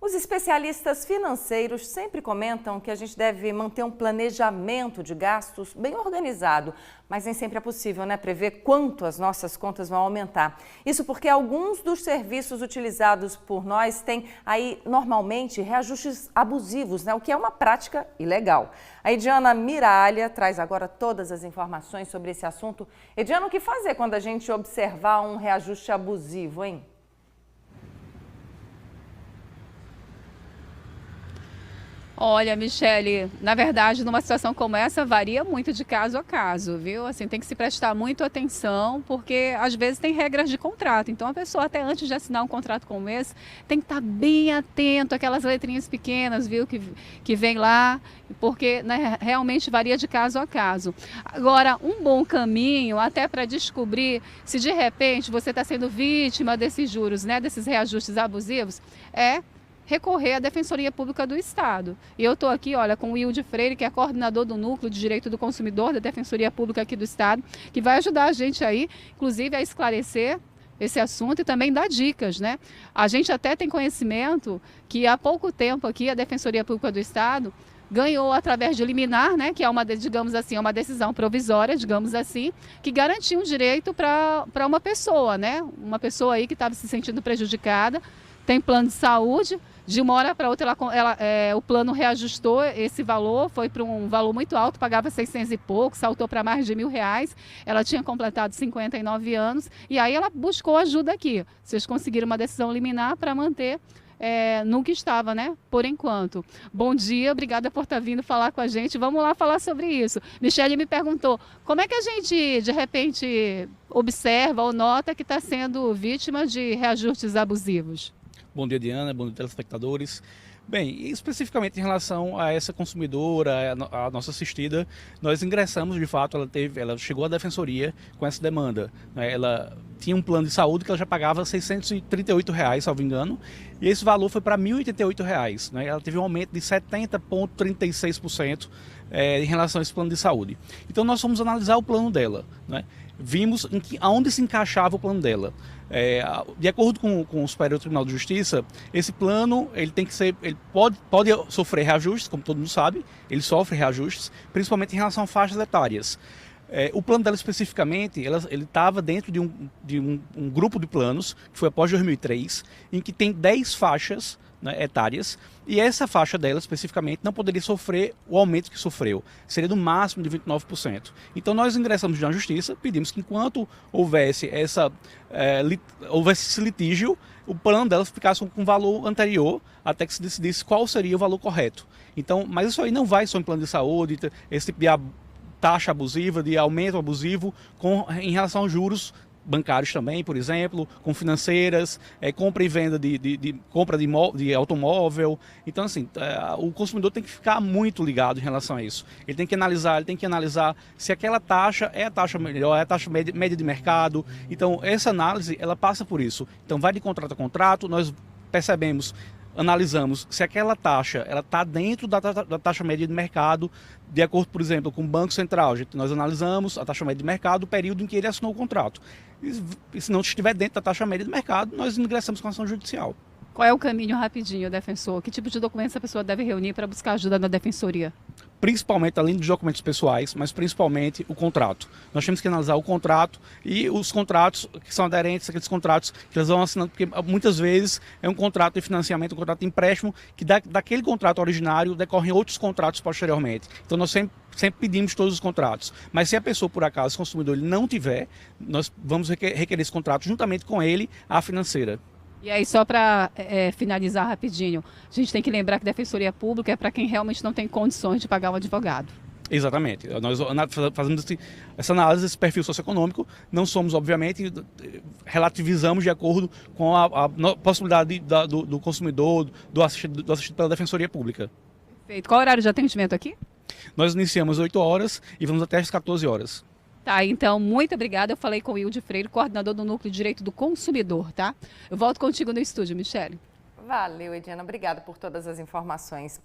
Os especialistas financeiros sempre comentam que a gente deve manter um planejamento de gastos bem organizado, mas nem sempre é possível, prever quanto as nossas contas vão aumentar. Isso porque alguns dos serviços utilizados por nós têm aí normalmente reajustes abusivos, o que é uma prática ilegal. A Ediana Miralha traz agora todas as informações sobre esse assunto. Ediana, o que fazer quando a gente observar um reajuste abusivo, hein? Olha, Michele, na verdade, numa situação como essa, varia muito de caso a caso, viu? Assim, tem que se prestar muito atenção, porque às vezes tem regras de contrato. Então, a pessoa, até antes de assinar um contrato como esse, tem que estar bem atento àquelas letrinhas pequenas, viu? Que vem lá, porque realmente varia de caso a caso. Agora, um bom caminho, até para descobrir se de repente você está sendo vítima desses juros, desses reajustes abusivos, é recorrer à Defensoria Pública do Estado. E eu estou aqui, olha, com o Wilde Freire, que é coordenador do Núcleo de Direito do Consumidor da Defensoria Pública aqui do Estado, que vai ajudar a gente aí, inclusive, a esclarecer esse assunto e também dar dicas, A gente até tem conhecimento que há pouco tempo aqui a Defensoria Pública do Estado ganhou através de liminar, que é uma, digamos assim, uma decisão provisória, digamos assim, que garantia um direito para uma pessoa, Uma pessoa aí que estava se sentindo prejudicada, tem plano de saúde, de uma hora para outra o plano reajustou esse valor, foi para um valor muito alto, pagava 600 e pouco, saltou para mais de R$1.000, ela tinha completado 59 anos e aí ela buscou ajuda aqui. Vocês conseguiram uma decisão liminar para manter no que estava, por enquanto. Bom dia, obrigada por estar vindo falar com a gente. Vamos lá falar sobre isso. Michele me perguntou, como é que a gente, de repente, observa ou nota que está sendo vítima de reajustes abusivos? Bom dia, Diana. Bom dia, telespectadores. Bem, especificamente em relação a essa consumidora, a nossa assistida, nós ingressamos, de fato, ela chegou à defensoria com essa demanda. Ela tinha um plano de saúde que ela já pagava R$638, salvo engano, e esse valor foi para R$1.088. Ela teve um aumento de 70,36% em relação a esse plano de saúde. Então nós fomos analisar o plano dela, Vimos aonde se encaixava o plano dela. De acordo com o Superior Tribunal de Justiça, esse plano ele pode sofrer reajustes, como todo mundo sabe, ele sofre reajustes, principalmente em relação a faixas etárias. O plano dela especificamente, ele estava dentro de um grupo de planos, que foi após 2003, em que tem 10 faixas etárias, e essa faixa dela especificamente não poderia sofrer o aumento que sofreu, seria no máximo de 29%. Então nós ingressamos na justiça, pedimos que enquanto houvesse esse litígio, o plano dela ficasse com um valor anterior, até que se decidisse qual seria o valor correto. Então, mas isso aí não vai só em plano de saúde, esse tipo de taxa abusiva, de aumento abusivo em relação aos juros bancários também, por exemplo, com financeiras, compra e venda compra de automóvel. Então, assim, o consumidor tem que ficar muito ligado em relação a isso. Ele tem que analisar se aquela taxa é a taxa melhor, é a taxa média de mercado. Então, essa análise, ela passa por isso. Então, vai de contrato a contrato, nós analisamos se aquela taxa está dentro da taxa média de mercado, de acordo, por exemplo, com o Banco Central. Nós analisamos a taxa média de mercado, o período em que ele assinou o contrato. E se não estiver dentro da taxa média de mercado, nós ingressamos com ação judicial. Qual é o caminho rapidinho, defensor? Que tipo de documentos a pessoa deve reunir para buscar ajuda na defensoria? Principalmente, além dos documentos pessoais, mas principalmente o contrato. Nós temos que analisar o contrato e os contratos que são aderentes, aqueles contratos que eles vão assinando, porque muitas vezes é um contrato de financiamento, um contrato de empréstimo, que daquele contrato originário decorrem outros contratos posteriormente. Então nós sempre pedimos todos os contratos. Mas se a pessoa, por acaso, o consumidor, ele não tiver, nós vamos requerer esse contrato juntamente com ele, à financeira. E aí, só para finalizar rapidinho, a gente tem que lembrar que Defensoria Pública é para quem realmente não tem condições de pagar um advogado. Exatamente. Nós fazemos essa análise desse perfil socioeconômico, não somos, obviamente, relativizamos de acordo com a possibilidade do consumidor, do assistido pela Defensoria Pública. Perfeito. Qual o horário de atendimento aqui? Nós iniciamos às 8 horas e vamos até às 14 horas. Tá, então, muito obrigada. Eu falei com o Wilde Freire, coordenador do Núcleo de Direito do Consumidor, tá? Eu volto contigo no estúdio, Michele. Valeu, Ediana. Obrigada por todas as informações.